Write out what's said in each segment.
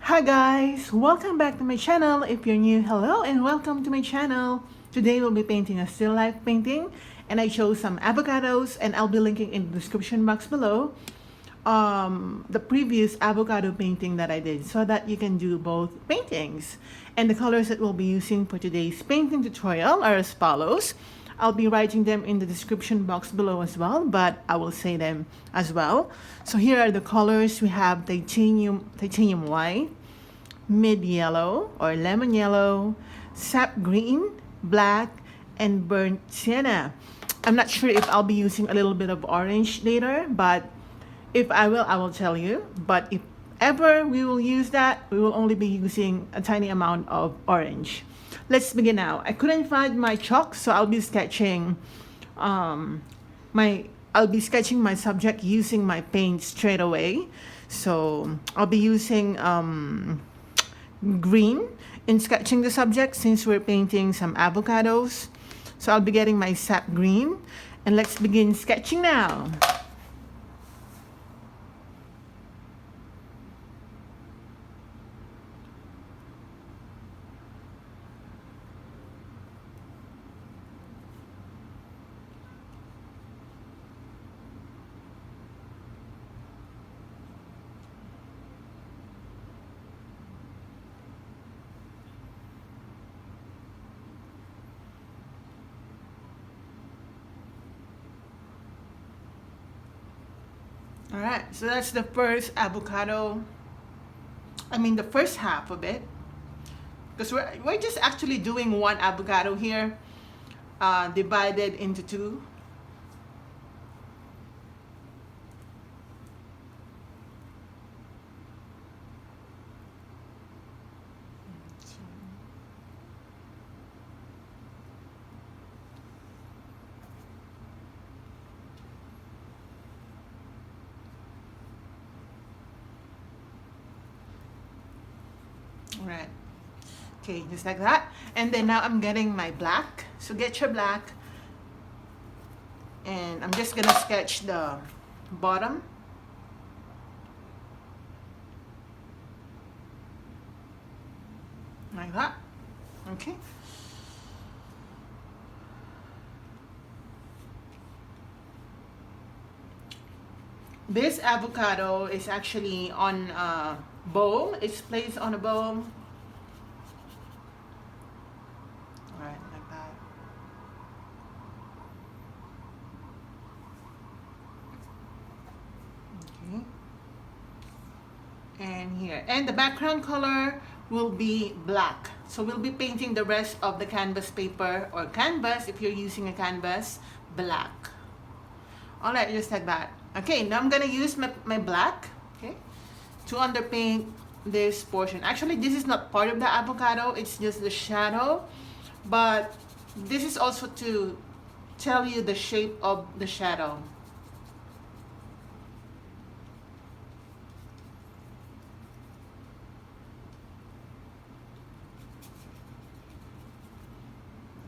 Hi guys, welcome back to my channel. If you're new, hello and welcome to my channel. Today we'll be painting a still life painting and I chose some avocados and I'll be linking in the description box below the previous avocado painting that I did so that you can do both paintings. And the colors that we'll be using for today's painting tutorial are as follows. I'll be writing them in the description box below as well, but I will say them as well. So here are the colors. We have titanium white, mid yellow or lemon yellow, sap green, black, and burnt sienna. I'm not sure if I'll be using a little bit of orange later, but if I will tell you. But if ever we will use that, we will only be using a tiny amount of orange. Let's begin now. I couldn't find my chalk, so I'll be sketching my subject using my paint straight away. So I'll be using green in sketching the subject since we're painting some avocados. So I'll be getting my sap green and let's begin sketching now. Alright, so that's the first avocado. The first half of it. Because we're just actually doing one avocado here, divided into two. Right. Okay, just like that. And then now I'm getting my black. So get your black. And I'm just gonna sketch the bottom. Like that. Okay. This avocado is actually on a bowl. It's placed on a bowl. Alright, like that. Okay. And here. And the background color will be black. So we'll be painting the rest of the canvas paper or canvas if you're using a canvas, black. Alright, just like that. Okay, now I'm gonna use my black, okay, to underpaint this portion. Actually, this is not part of the avocado, it's just the shadow. But this is also to tell you the shape of the shadow.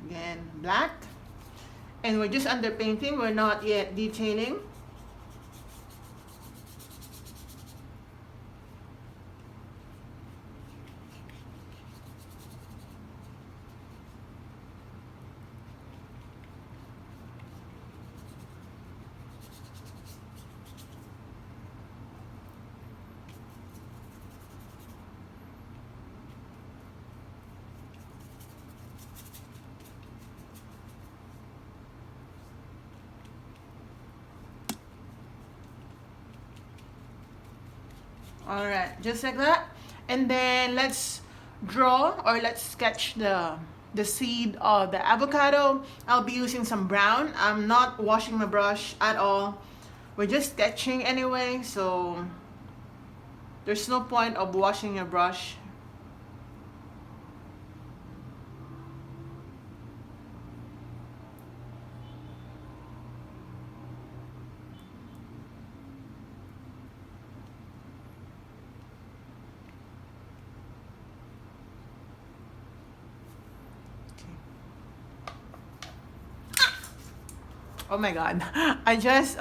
Again, black. And we're just underpainting, we're not yet detailing. Alright, just like that. And then let's draw or let's sketch the seed of the avocado. I'll be using some brown. I'm not washing my brush at all. We're just sketching anyway, so there's no point of washing your brush. Oh my god, I just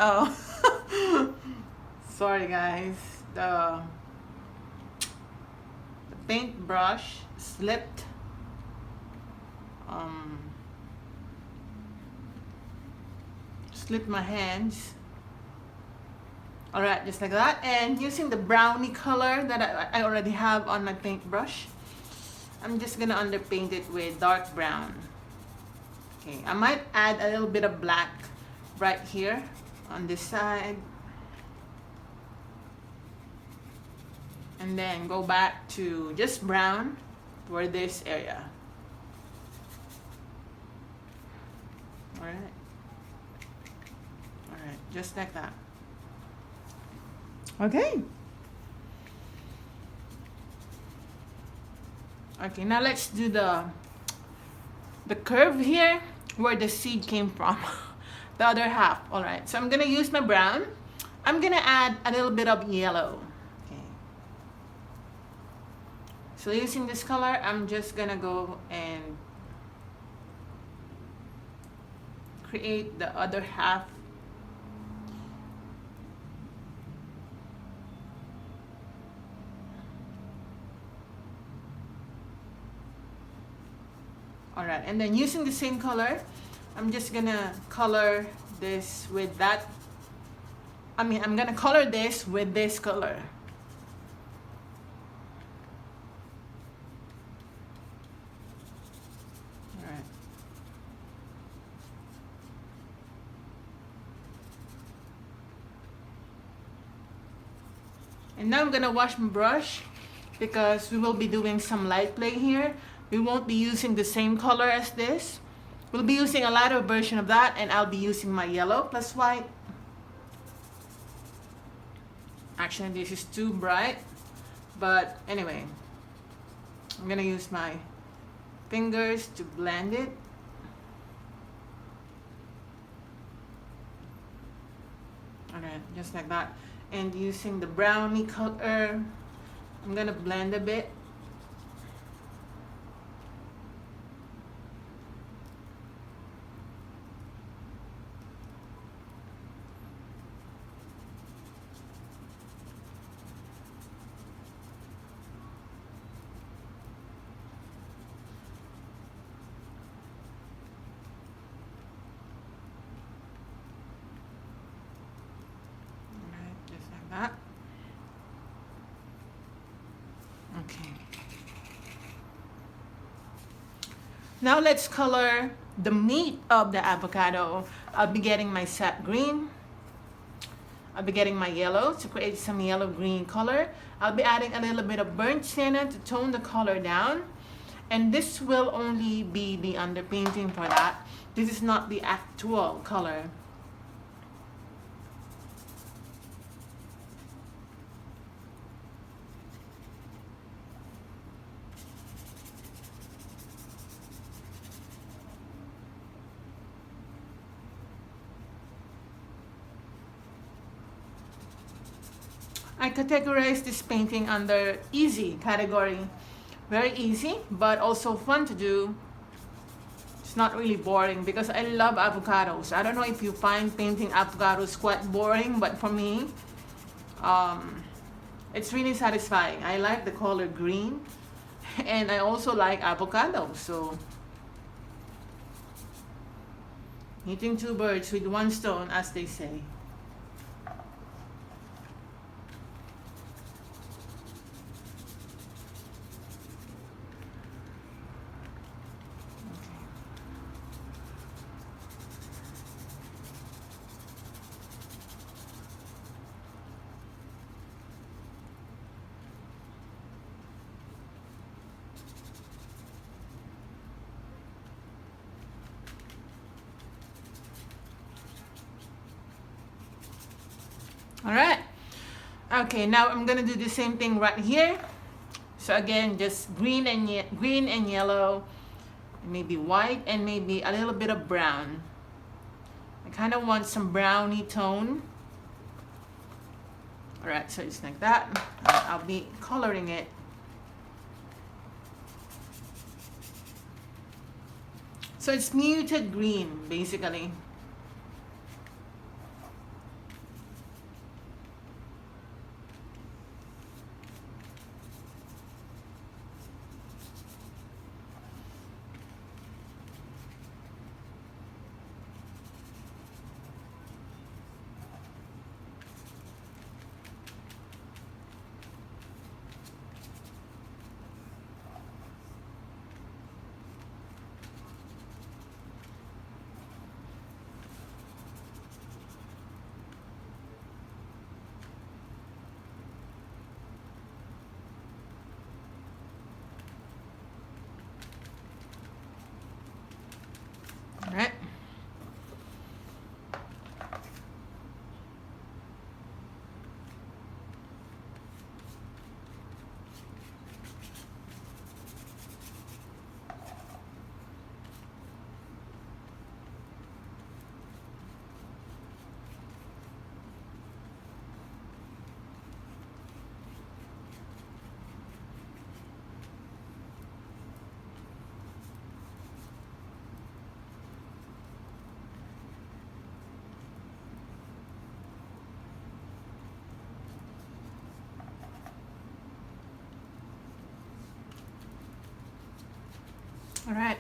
sorry guys, paintbrush slipped. Slipped my hands. Alright, just like that. And using the brownie color that I already have on my paintbrush, I'm just gonna underpaint it with dark brown. Okay, I might add a little bit of black right here on this side. And then go back to just brown for this area. Alright. Alright, just like that. Okay. Okay, now let's do the curve here where the seed came from. The other half. Alright, so I'm gonna use my brown. I'm gonna add a little bit of yellow. Okay. So using this color, I'm just gonna go and create the other half. Alright, and then using the same color, I'm just gonna color this with that. I'm gonna color this with this color. Alright. And now I'm gonna wash my brush because we will be doing some light play here. We won't be using the same color as this. We'll be using a lighter version of that, and I'll be using my yellow plus white. Actually, this is too bright, but anyway, I'm gonna use my fingers to blend it. Alright, just like that. And using the brownie color, I'm gonna blend a bit. That. Okay. Now let's color the meat of the avocado. I'll be getting my sap green. I'll be getting my yellow to create some yellow-green color. I'll be adding a little bit of burnt sienna to tone the color down. And this will only be the underpainting for that. This is not the actual color. I categorize this painting under easy category. Very easy, but also fun to do. It's not really boring because I love avocados. I don't know if you find painting avocados quite boring, but for me, it's really satisfying. I like the color green, and I also like avocados. So, hitting two birds with one stone, as they say. Alright, okay, now I'm gonna do the same thing right here. So again, just green and yellow, maybe white, and maybe a little bit of brown. I kind of want some brownie tone. Alright, so it's like that. I'll be coloring it. So it's muted green, basically. All right.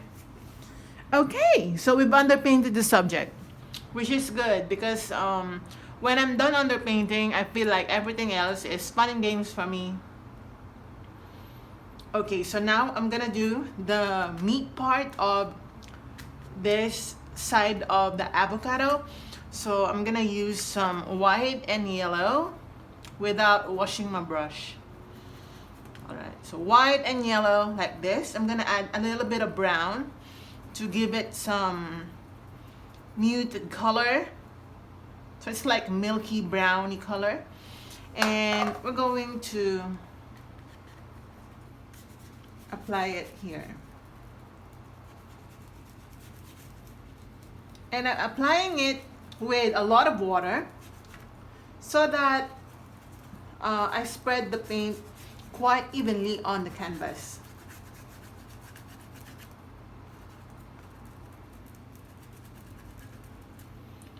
Okay, so we've underpainted the subject, which is good because when I'm done underpainting, I feel like everything else is fun and games for me. Okay, so now I'm gonna do the meat part of this side of the avocado. So I'm gonna use some white and yellow without washing my brush. Alright, so white and yellow like this. I'm gonna add a little bit of brown to give it some muted color. So it's like milky browny color. And we're going to apply it here. And I'm applying it with a lot of water so that I spread the paint quite evenly on the canvas.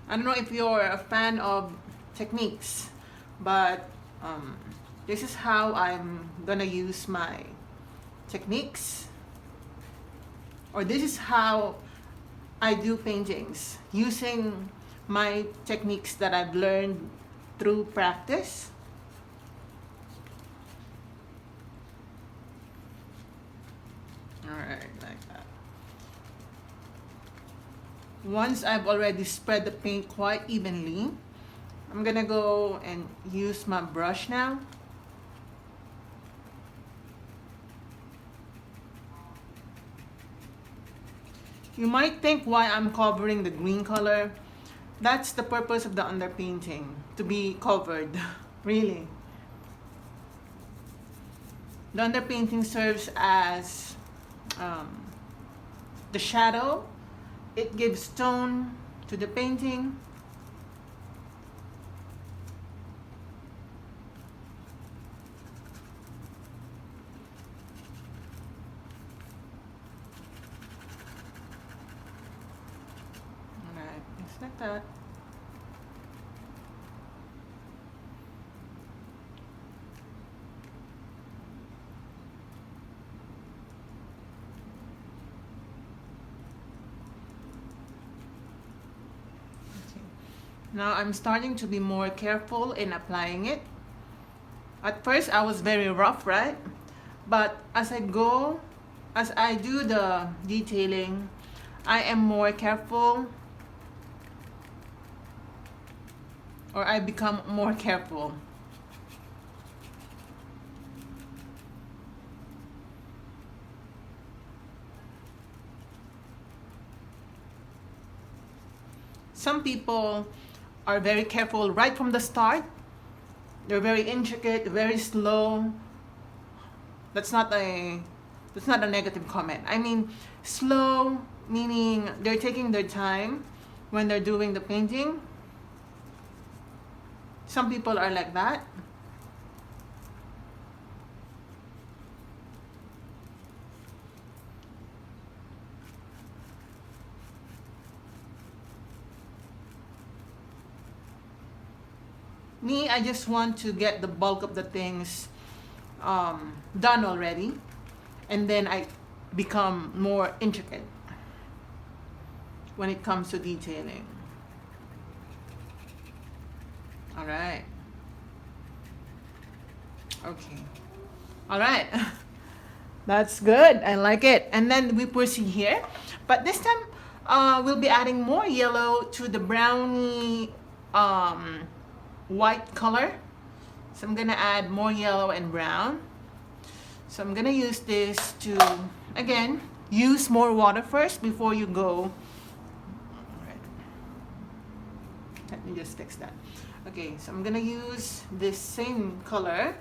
I don't know if you're a fan of techniques, but this is how I'm gonna use my techniques, or this is how I do paintings, using my techniques that I've learned through practice. Alright, like that. Once I've already spread the paint quite evenly, I'm gonna go and use my brush now. You might think why I'm covering the green color. That's the purpose of the underpainting, to be covered, really. The underpainting serves as the shadow. It gives tone to the painting. Alright, just like that. Now I'm starting to be more careful in applying it. At first I was very rough, right? But as I do the detailing, I am more careful, or I become more careful. Some people are very careful right from the start. They're very intricate, very slow. That's not a negative comment. I mean, slow meaning they're taking their time when they're doing the painting. Some people are like that. Me, I just want to get the bulk of the things done already, and then I become more intricate when it comes to detailing. All right. Okay. All right. That's good. I like it. And then we proceed here, but this time we'll be adding more yellow to the browny white color. So I'm gonna add more yellow and brown. So I'm gonna use this to, again, use more water first before you go. Alright. Let me just fix that. Okay, so I'm gonna use this same color.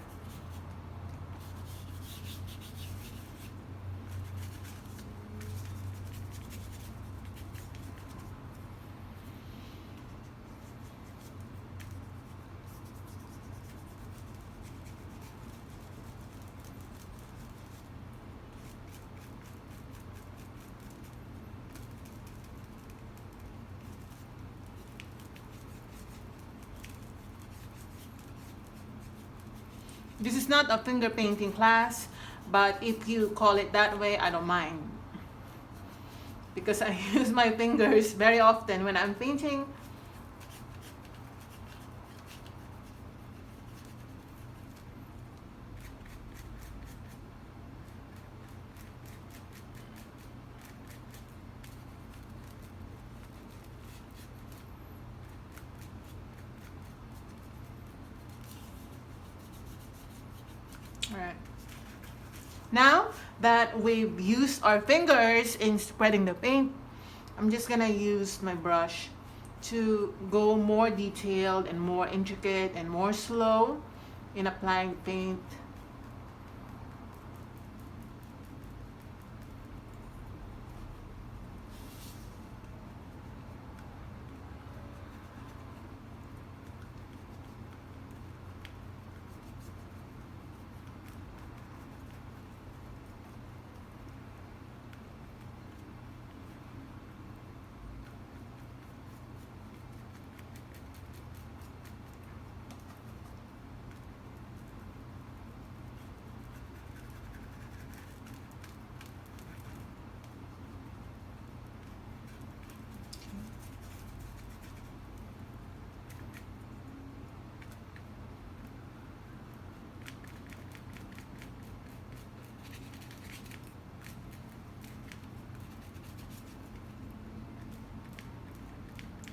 This is not a finger painting class, but if you call it that way, I don't mind. because I use my fingers very often when I'm painting. Alright. Now that we've used our fingers in spreading the paint, I'm just gonna use my brush to go more detailed and more intricate and more slow in applying paint.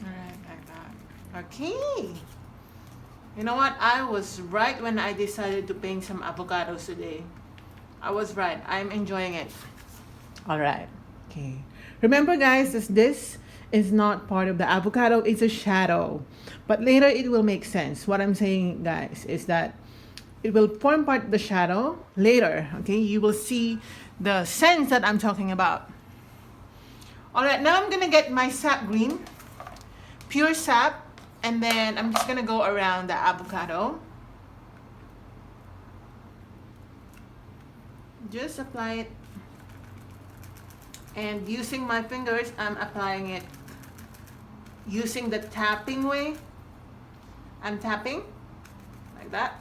Alright, like that. Okay. You know what? I was right when I decided to paint some avocados today. I was right. I'm enjoying it. Alright. Okay. Remember guys, this is not part of the avocado. It's a shadow. But later it will make sense. What I'm saying guys is that it will form part of the shadow later. Okay. You will see the sense that I'm talking about. Alright. Now I'm going to get my Sap Green. Pure sap. And then I'm just gonna go around the avocado. Just apply it. And using my fingers, I'm applying it using the tapping way. I'm tapping like that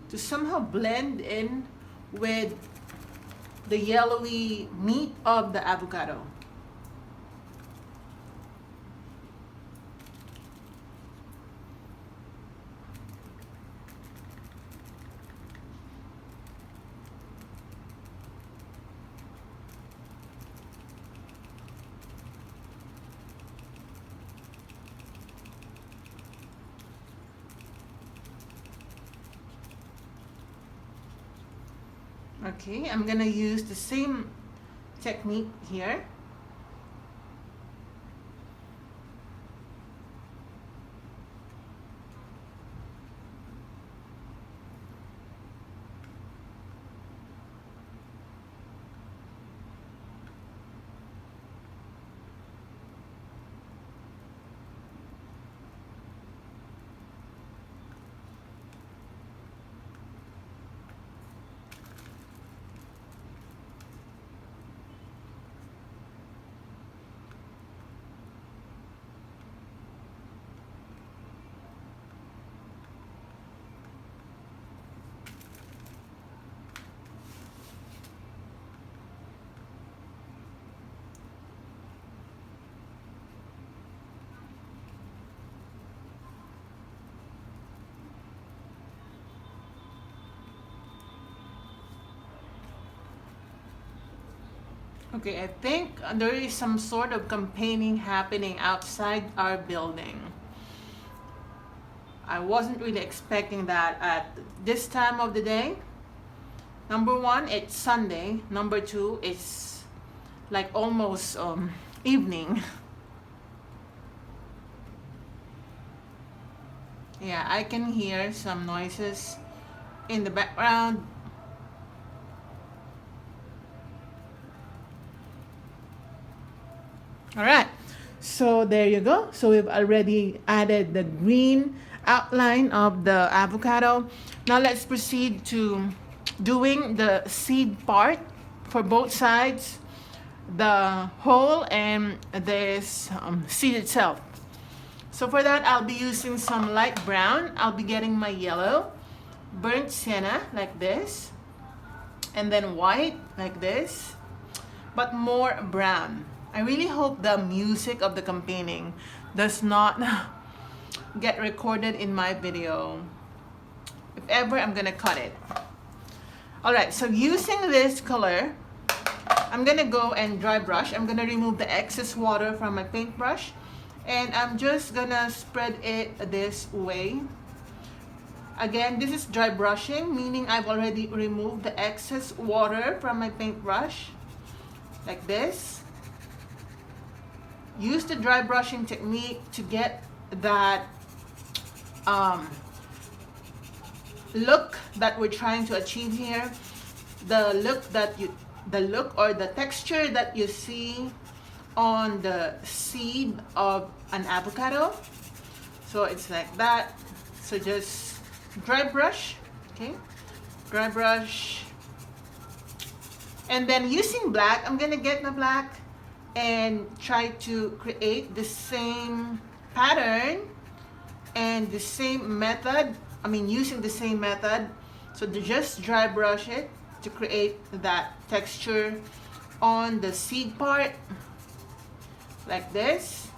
to somehow blend in with the yellowy meat of the avocado. Okay, I'm gonna use the same technique here. Okay, I think there is some sort of campaigning happening outside our building. I wasn't really expecting that at this time of the day. Number one, it's Sunday. Number two, it's like almost evening. Yeah, I can hear some noises in the background. All right, so there you go. So we've already added the green outline of the avocado. Now let's proceed to doing the seed part for both sides, the hole and this seed itself. So for that, I'll be using some light brown. I'll be getting my yellow, burnt sienna like this, and then white like this. but more brown. I really hope the music of the campaigning does not get recorded in my video. If ever, I'm gonna cut it. Alright, so using this color, I'm gonna go and dry brush. I'm gonna remove the excess water from my paintbrush, and I'm just gonna spread it this way. Again, this is dry brushing, meaning I've already removed the excess water from my paintbrush, like this. Use the dry brushing technique to get that look that we're trying to achieve here. The look or the texture that you see on the seed of an avocado. So it's like that. So just dry brush, okay? Dry brush. And then using black, I'm gonna get my black and try to create the same pattern and the same method. I mean, using the same method. So to just dry brush it to create that texture on the seed part, like this.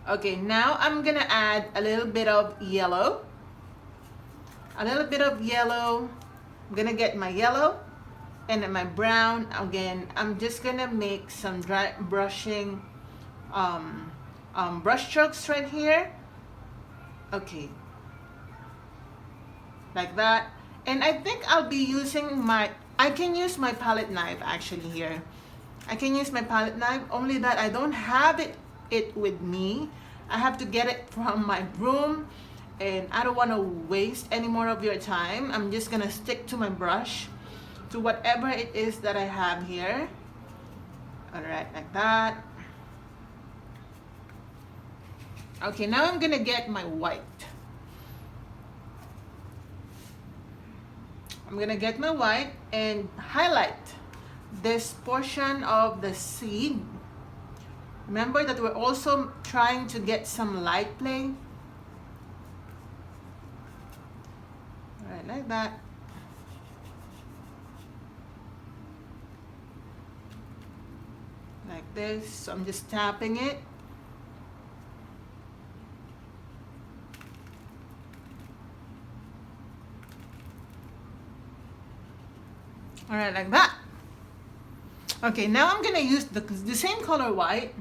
Okay, now I'm gonna add a little bit of yellow. A little bit of yellow. I'm gonna get my yellow and then my brown. Again, I'm just gonna make some dry brushing brush strokes right here. Okay, like that. And I think I'll be using I can use my palette knife actually here. I can use my palette knife, only that I don't have it with me. I have to get it from my room, and I don't want to waste any more of your time. I'm just gonna stick to my brush, to whatever it is that I have here. Alright, like that. Okay, now I'm gonna get my white. I'm gonna get my white and highlight this portion of the seed. Remember that we're also trying to get some light play. Alright, like that. Like this. So I'm just tapping it. Alright, like that. Okay, now I'm gonna use the same color white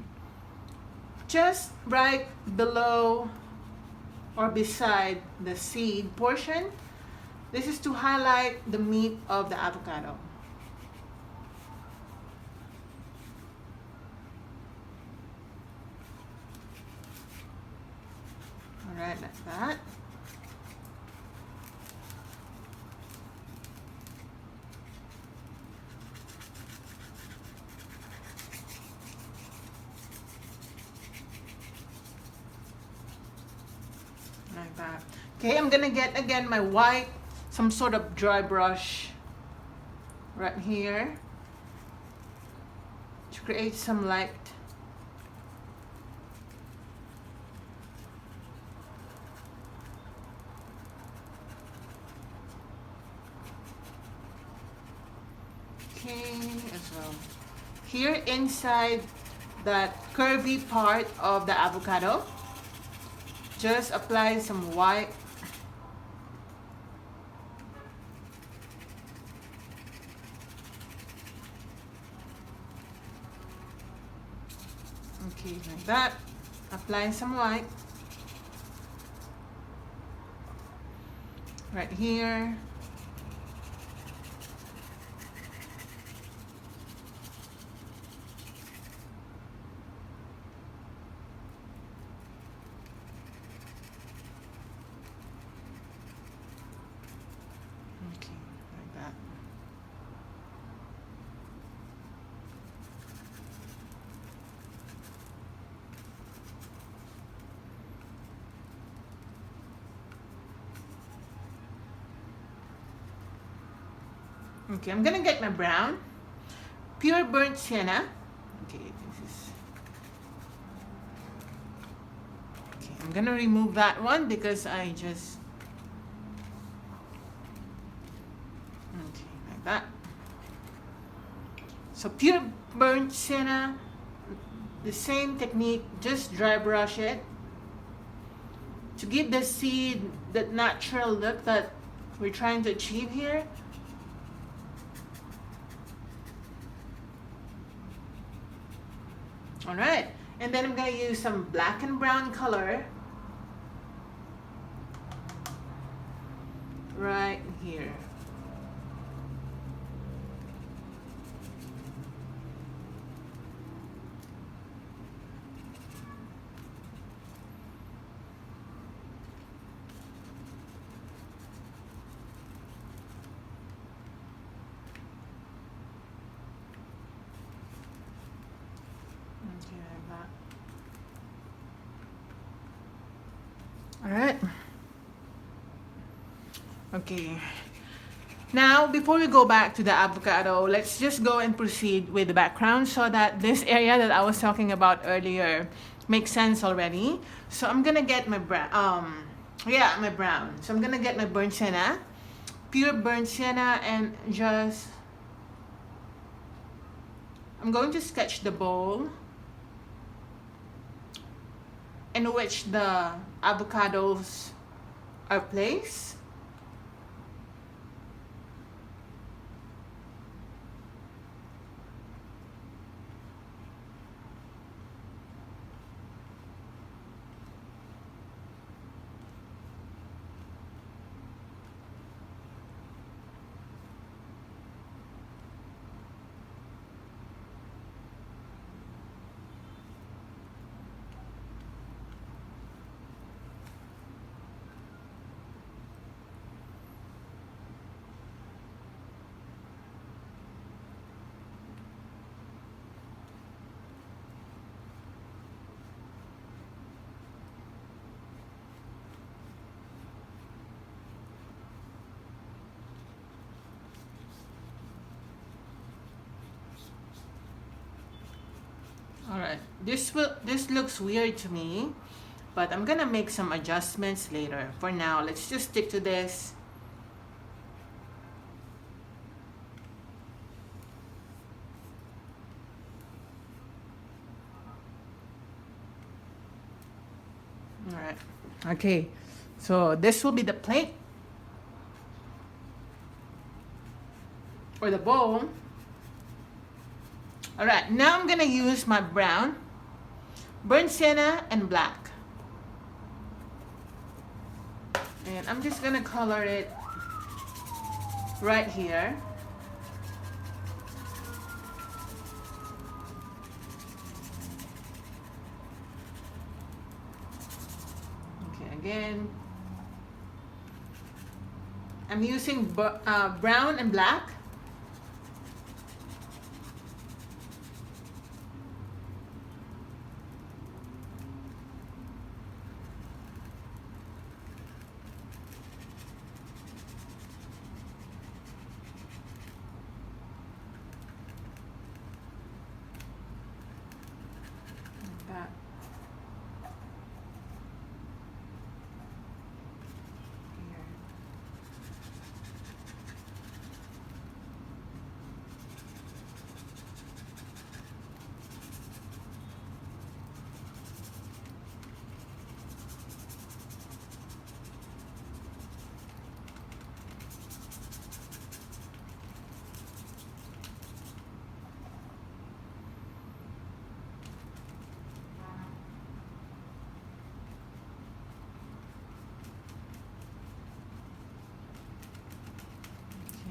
just right below or beside the seed portion. This is to highlight the meat of the avocado. Alright, like that. Like that. Okay, I'm gonna get again my white, some sort of dry brush right here to create some light. Okay, as well. Here inside that curvy part of the avocado, just apply some white. Okay, like that. Apply some white. Right here. Okay, I'm gonna get my brown, pure burnt sienna. Okay, this is. Okay, I'm gonna remove that one because I just. Okay, like that. So pure burnt sienna, the same technique, just dry brush it to give the seed that natural look that we're trying to achieve here. All right, and then I'm gonna use some black and brown color right here. Okay, like that. All right. Okay. Now, before we go back to the avocado, let's just go and proceed with the background so that this area that I was talking about earlier makes sense already. So I'm gonna get my brown. My brown. So I'm gonna get my burnt sienna, pure burnt sienna, and just I'm going to sketch the bowl in which the avocados are placed. Alright, this looks weird to me, but I'm gonna make some adjustments later. For now, let's just stick to this. Alright, okay, so this will be the plate or the bowl. Alright, now I'm gonna use my brown, burnt sienna, and black. And I'm just gonna color it right here. Okay, again. I'm using brown and black. That. Here.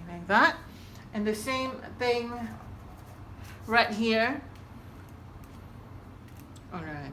Like that, and the same thing right here. All right.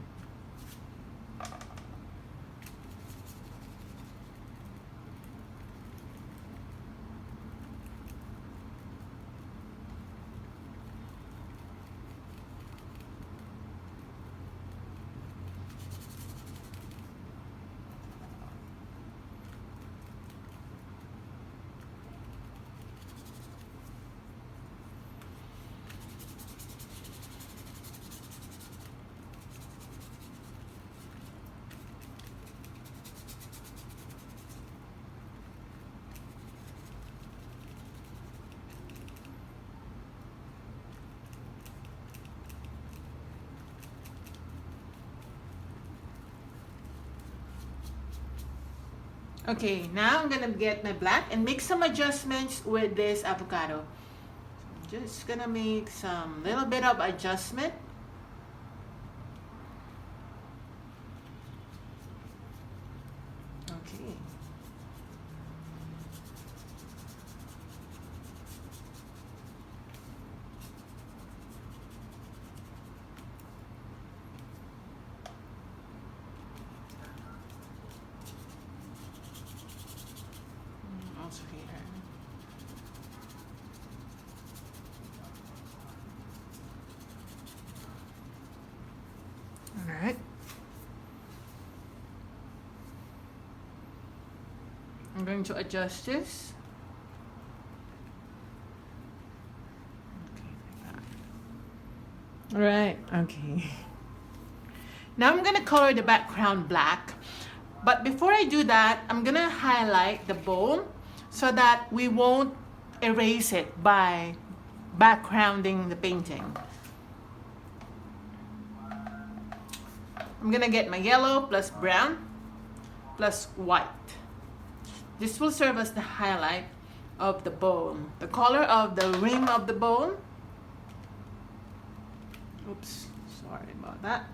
Okay, now I'm gonna get my black and make some adjustments with this avocado. So I'm just gonna make some little bit of adjustment. Okay. Also here. All right. I'm going to adjust this. Okay. All right. Okay. Now I'm gonna color the background black. But before I do that, I'm gonna highlight the bowl so that we won't erase it by backgrounding the painting. I'm gonna get my yellow plus brown plus white. This will serve as the highlight of the bowl. The color of the rim of the bowl. Oops, sorry about that.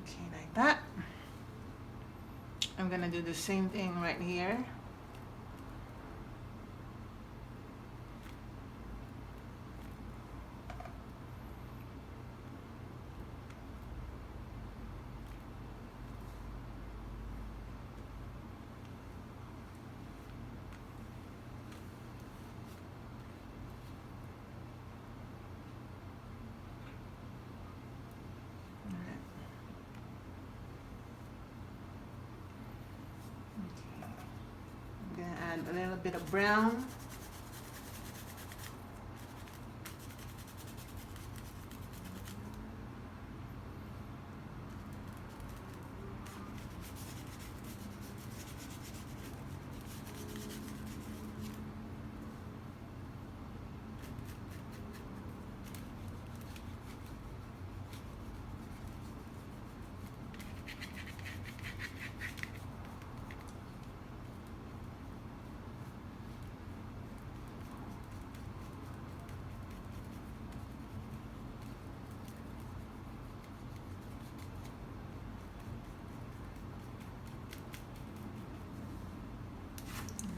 Okay, like that. I'm gonna do the same thing right here. A little bit of brown.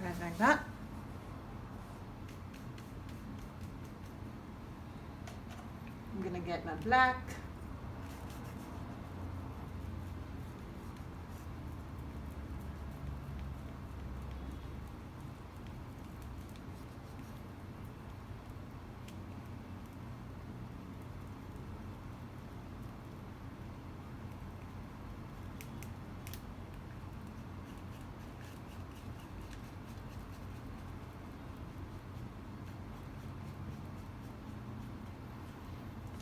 Right like that. I'm gonna get my black.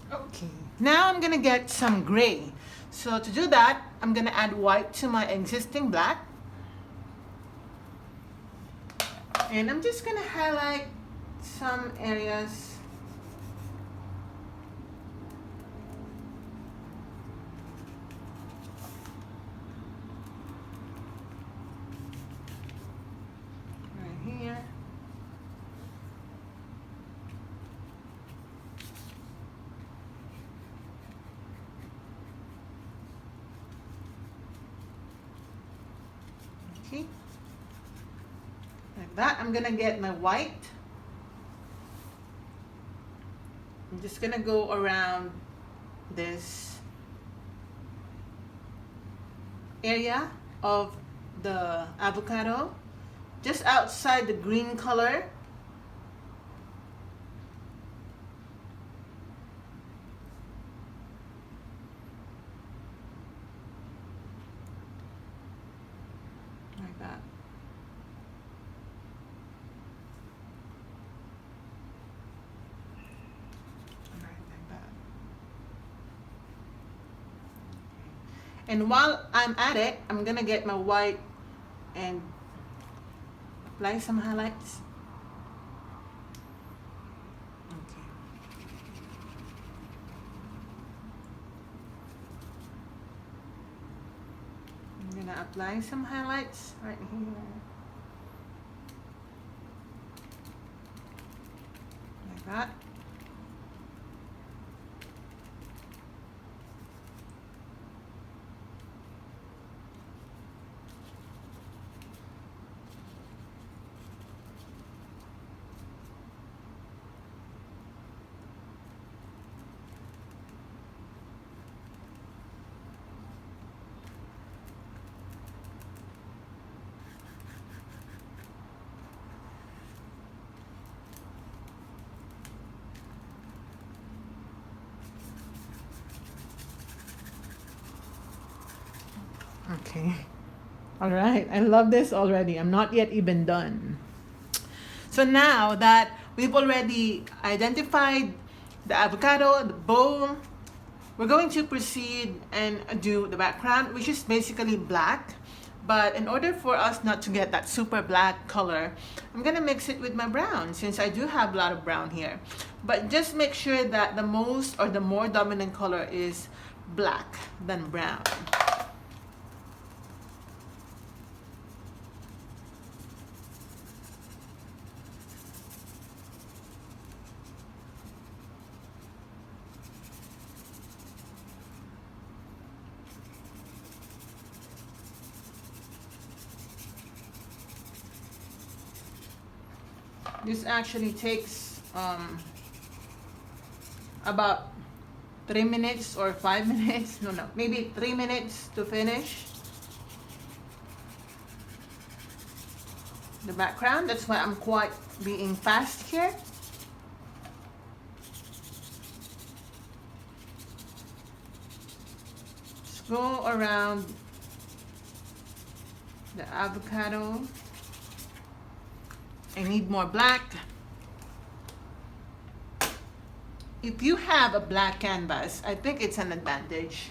Okay, now I'm gonna get some gray. So to do that, I'm gonna add white to my existing black. And I'm just gonna highlight some areas. Right here. Okay, like that. I'm gonna get my white. I'm just gonna go around this area of the avocado, just outside the green color. And while I'm at it, I'm gonna get my white and apply some highlights. Okay. I'm gonna apply some highlights right here. Like that. Okay. All right. I love this already. I'm not yet even done. So now that we've already identified the avocado, the bowl, we're going to proceed and do the background, which is basically black. But in order for us not to get that super black color, I'm gonna mix it with my brown since I do have a lot of brown here. But just make sure that the most or the more dominant color is black than brown. This actually takes about 3 minutes or 5 minutes. No, maybe 3 minutes to finish the background. That's why I'm quite being fast here. Just go around the avocado. I need more black. If you have a black canvas, I think it's an advantage.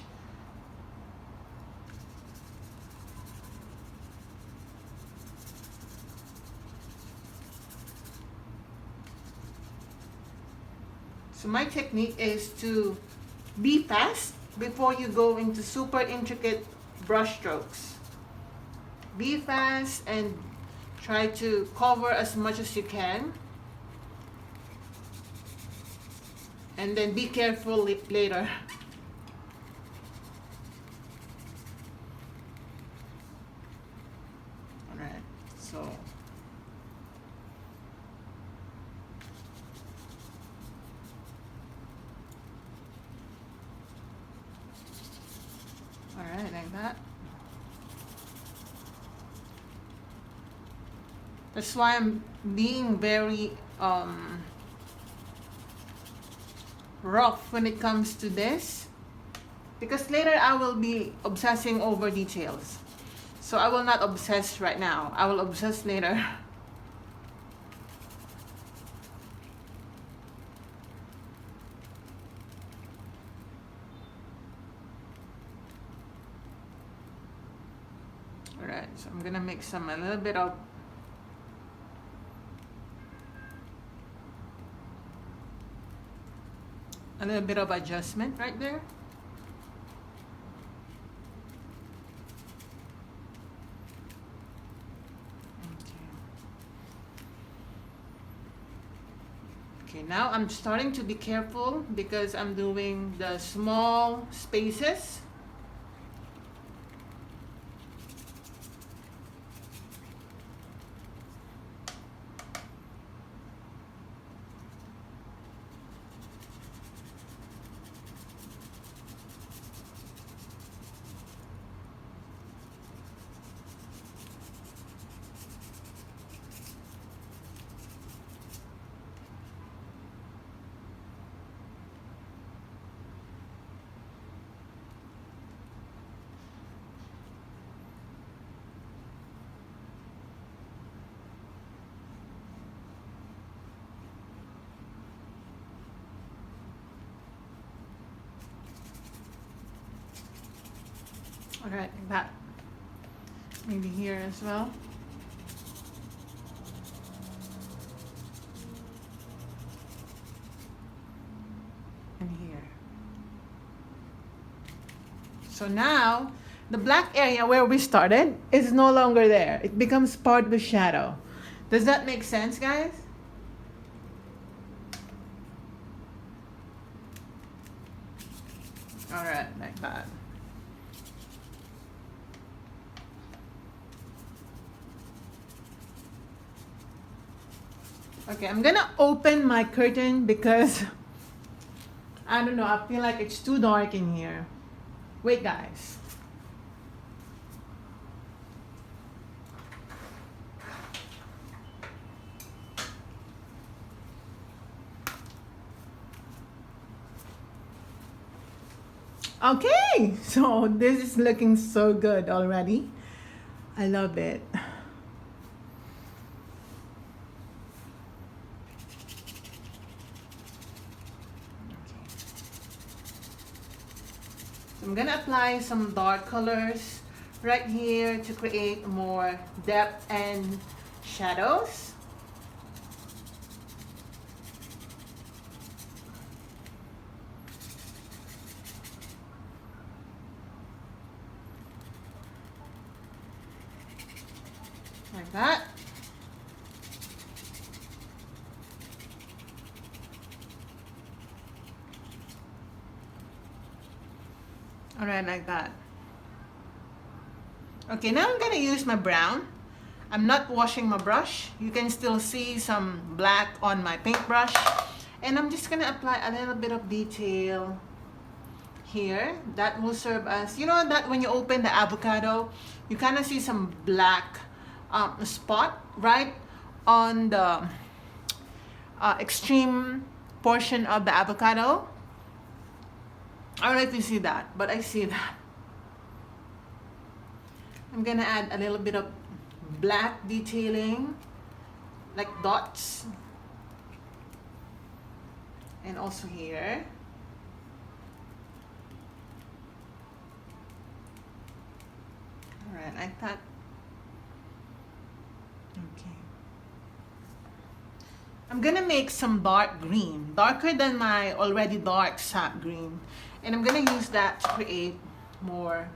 So my technique is to be fast before you go into super intricate brush strokes. Be fast and try to cover as much as you can. And then be careful later. Alright, so. Alright, like that. That's why I'm being very rough when it comes to this, because later I will be obsessing over details. So I will not obsess right now. I will obsess later. Alright, so I'm gonna make a little bit of adjustment right there. Okay, now I'm starting to be careful because I'm doing the small spaces. Alright, like that. Maybe here as well. And here. So now, the black area where we started is no longer there. It becomes part of the shadow. Does that make sense, guys? Alright, like that. Okay, I'm gonna open my curtain because I don't know, I feel like it's too dark in here. Wait, guys. Okay, so this is looking so good already. I love it. I'm gonna apply some dark colors right here to create more depth and shadows. Like that. Alright, like that. Okay, now I'm gonna use my brown. I'm not washing my brush. You can still see some black on my paintbrush. And I'm just gonna apply a little bit of detail here. That will serve as, you know that when you open the avocado, you kind of see some black spot right on the extreme portion of the avocado. I don't know if you see that, but I see that. I'm gonna add a little bit of black detailing, like dots. And also here. Alright, like that. Okay. I'm gonna make some dark green, darker than my already dark sap green. And I'm gonna use that to create more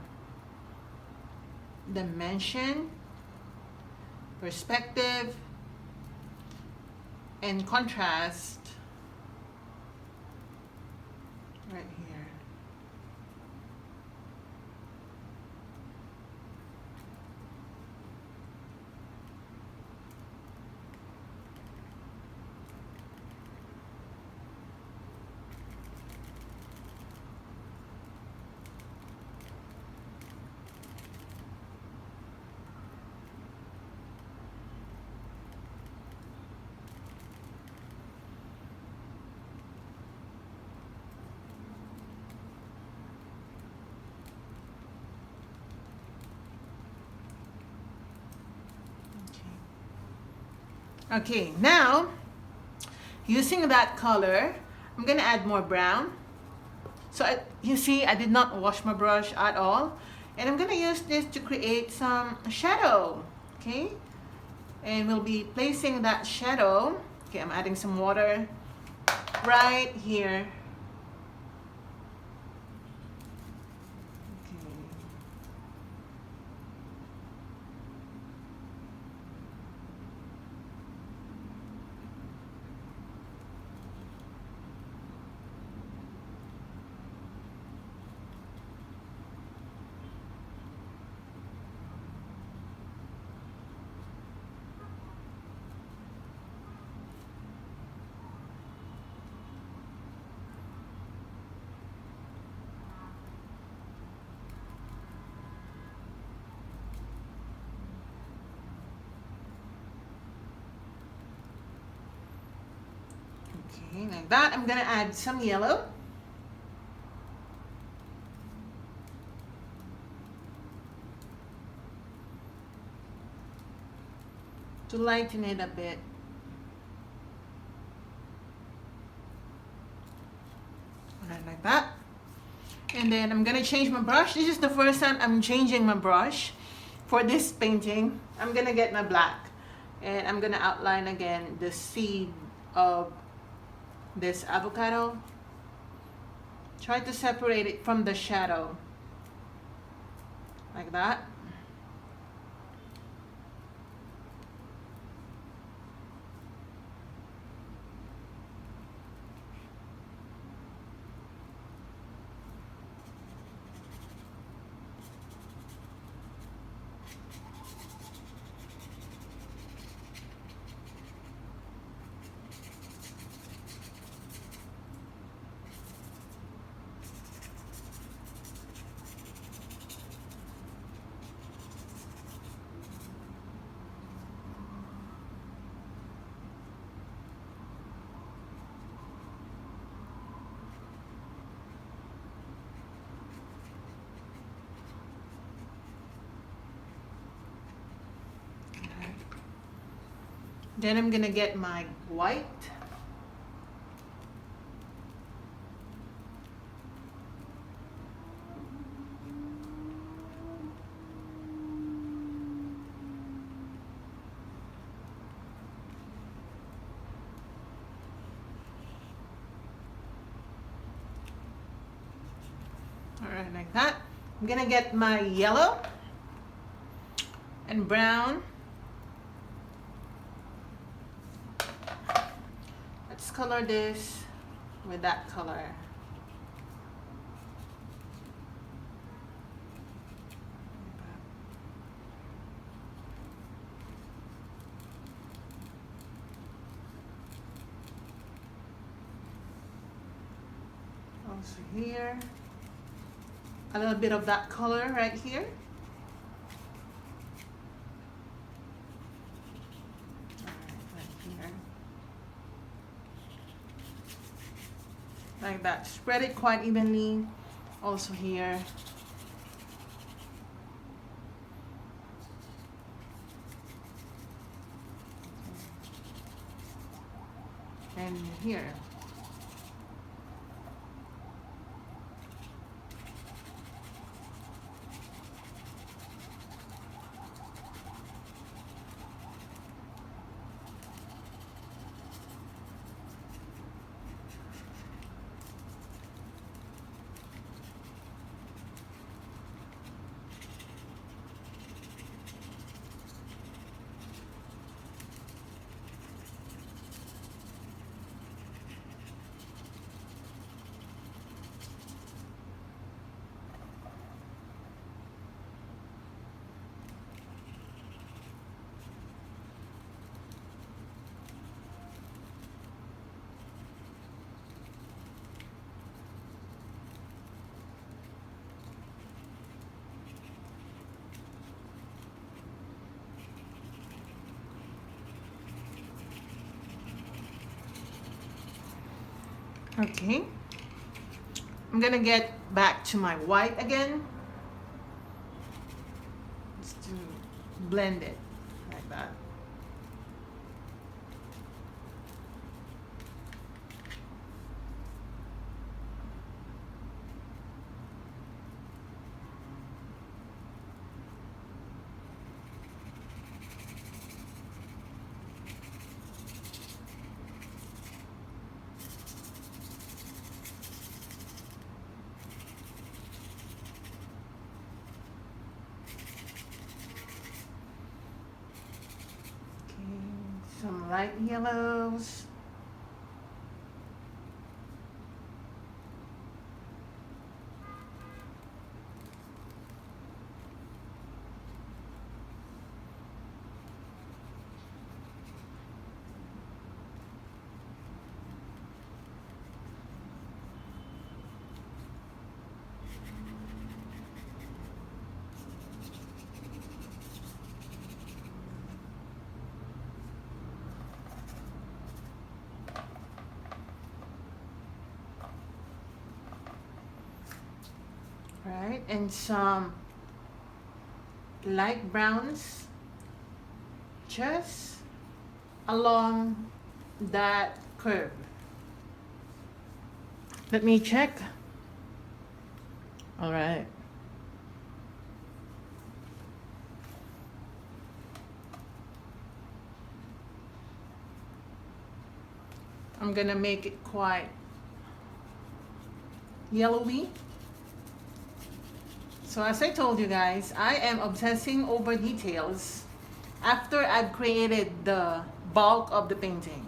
dimension, perspective, and contrast right here. Okay, now using that color, I'm gonna add more brown. So you see, I did not wash my brush at all, and I'm gonna use this to create some shadow. Okay, and we'll be placing that shadow. Okay, I'm adding some water right here. Okay, like that. I'm gonna add some yellow. To lighten it a bit. Alright, like that. And And then I'm gonna change my brush. This is the first time I'm changing my brush for this painting. I'm gonna get my black and I'm gonna outline again the seed of this avocado. Try to separate it from the shadow like that. Then I'm gonna get my white. All right, like that. I'm gonna get my yellow and brown. Let's color this with that color. Also here, a little bit of that color right here. Like that. Spread it quite evenly. Also here. And here. Okay, I'm gonna get back to my white again, just to blend it like that. Some light yellows. Right, and some light browns just along that curve. Let me check. All right. I'm gonna make it quite yellowy. So as I told you guys, I am obsessing over details after I've created the bulk of the painting.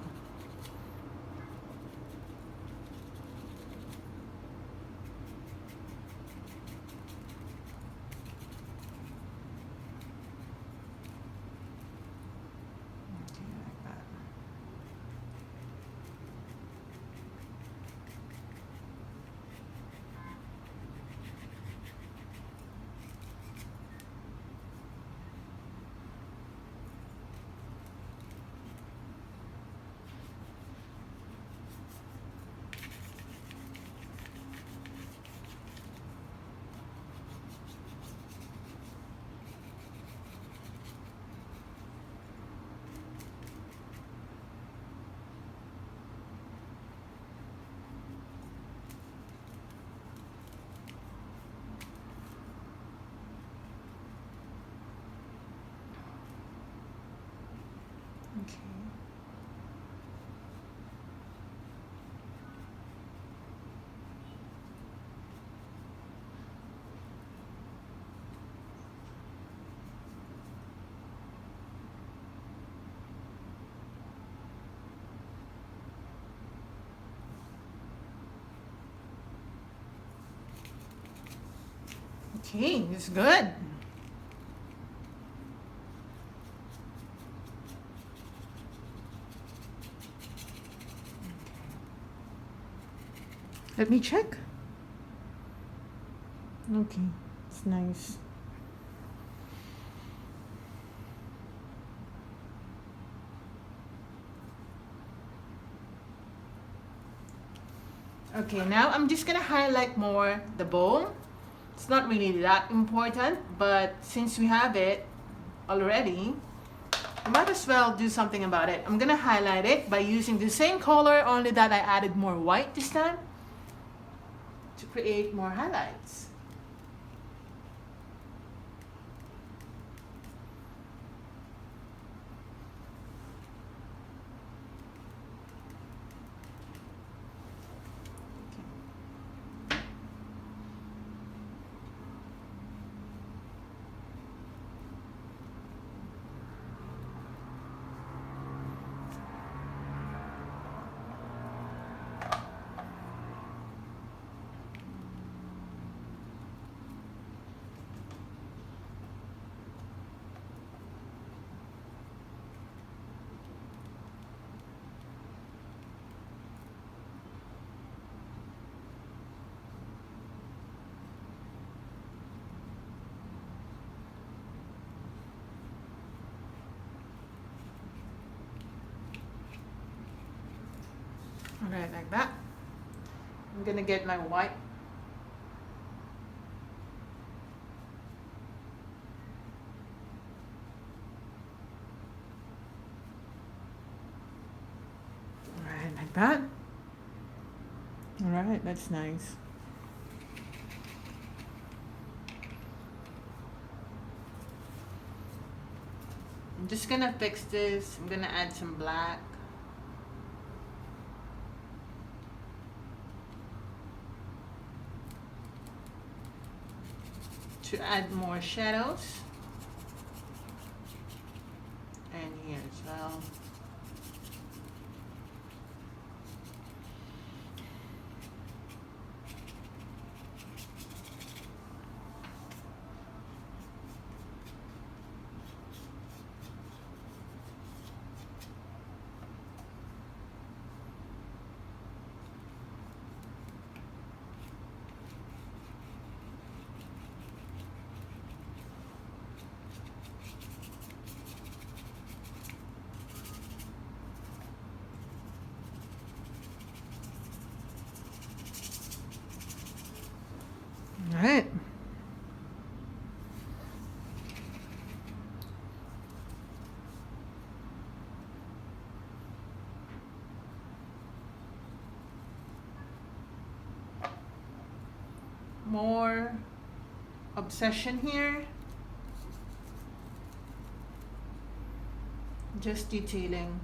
Okay. Okay, it's good. Let me check. Okay, it's nice. Okay, now I'm just gonna highlight more the bowl. It's not really that important, but since we have it already, I might as well do something about it. I'm gonna highlight it by using the same color, only that I added more white this time to create more highlights. Alright, like that. I'm gonna get my white. Alright, like that. Alright, that's nice. I'm just gonna fix this. I'm gonna add some black. To add more shadows. And here as well. All right. more obsession here. Just detailing.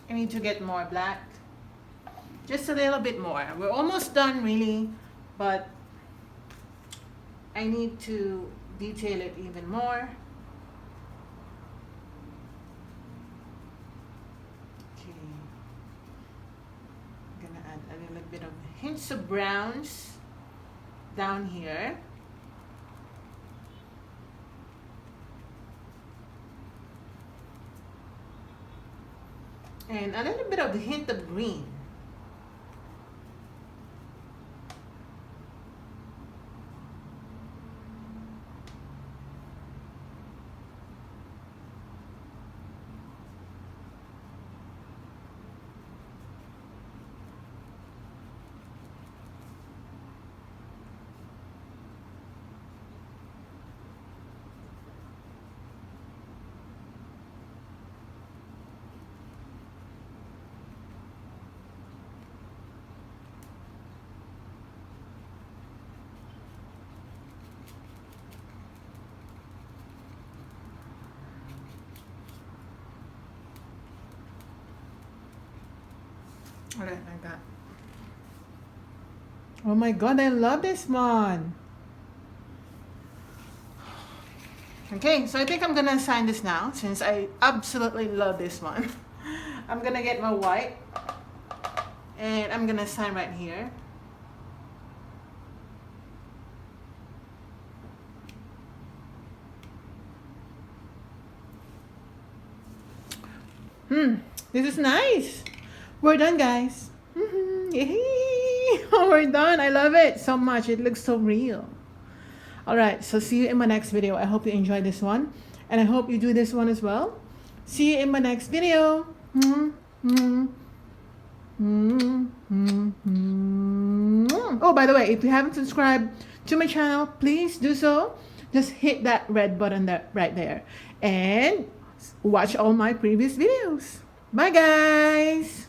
I need to get more black. Just a little bit more. We're almost done really, but I need to detail it even more. Okay. I'm gonna add a little bit of hints of browns down here. And a little bit of a hint of green. Alright, like that. Oh my god, I love this one. Okay, so I think I'm gonna assign this now since I absolutely love this one. I'm gonna get my white and I'm gonna assign right here. This is nice. We're done, guys. We're done. I love it so much. It looks so real. All right, so see you in my next video. I hope you enjoyed this one, and I hope you do this one as well. See you in my next video. Oh, by the way, if you haven't subscribed to my channel, please do so. Just hit that red button right there and watch all my previous videos. Bye, guys.